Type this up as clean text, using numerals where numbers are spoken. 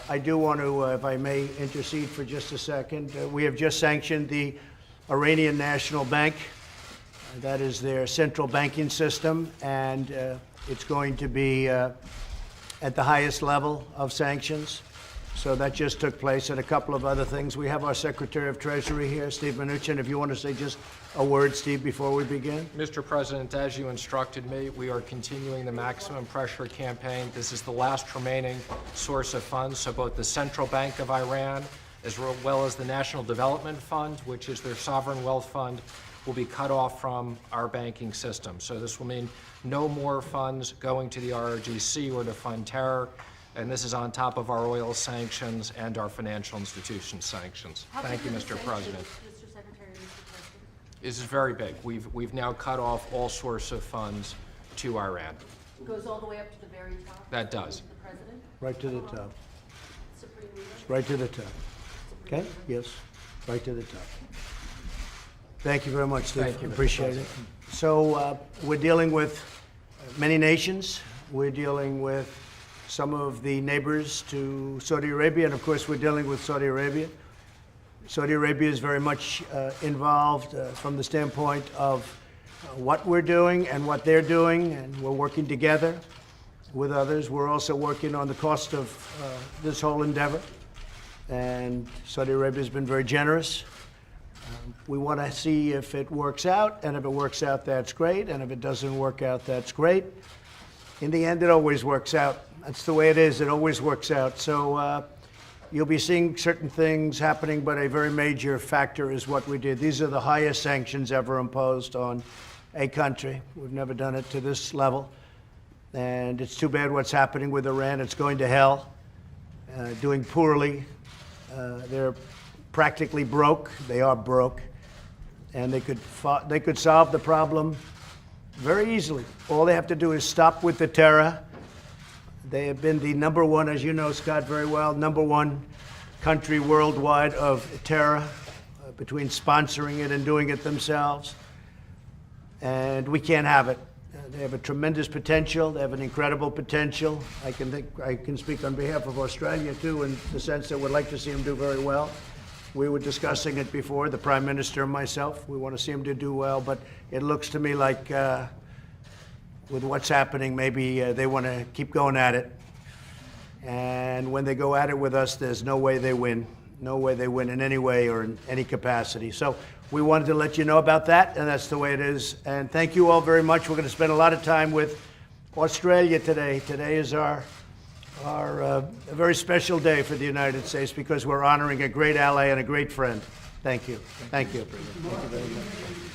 I do want to, if I may, intercede for just a second. We have just sanctioned the Iranian National Bank. That is their central banking system, and it's going to be at the highest level of sanctions. So that just took place, and a couple of other things. We have our Secretary of Treasury here, Steve Mnuchin. If you want to say just a word, Steve, before we begin. Mr. President, as you instructed me, we are continuing the maximum pressure campaign. This is the last remaining source of funds, so both the Central Bank of Iran as well as the National Development Fund, which is their sovereign wealth fund, will be cut off from our banking system. So this will mean no more funds going to the RRGC or to fund terror. And this is on top of our oil sanctions and our financial institution sanctions. Thank you, Mr. President. Mr. Secretary, Mr. President. This is very big. We've now cut off all source of funds to Iran. It goes all the way up to the very top. That does. The President, Right to the top. Supreme Leader. Right to the top. Okay? Yes, right to the top. Thank you very much, Steve. Thank you, Mr. Appreciate it. So we're dealing with many nations. We're dealing with some of the neighbors to Saudi Arabia, and of course we're dealing with Saudi Arabia. Saudi Arabia is very much involved from the standpoint of what we're doing and what they're doing, and we're working together with others. We're also working on the cost of this whole endeavor, and Saudi Arabia has been very generous. We want to see if it works out, and if it works out, that's great, and if it doesn't work out, that's great. In the end, it always works out. That's the way it is. It always works out. So you'll be seeing certain things happening, but a very major factor is what we did. These are the highest sanctions ever imposed on a country. We've never done it to this level. And it's too bad what's happening with Iran. It's going to hell, doing poorly. They're practically broke. They are broke. And they could solve the problem very easily. All they have to do is stop with the terror. They have been the number one, as you know, Scott, very well, number one country worldwide of terror, between sponsoring it and doing it themselves. And we can't have it. They have a tremendous potential. They have an incredible potential. I can speak on behalf of Australia, too, in the sense that we'd like to see them do very well. We were discussing it before, the Prime Minister and myself. We want to see them to do well, but it looks to me like with what's happening, maybe they want to keep going at it. And when they go at it with us, there's no way they win. No way they win in any way or in any capacity. So we wanted to let you know about that, and that's the way it is. And thank you all very much. We're going to spend a lot of time with Australia today. Today is a very special day for the United States because we're honoring a great ally and a great friend. Thank you. Thank you. Thank you very much.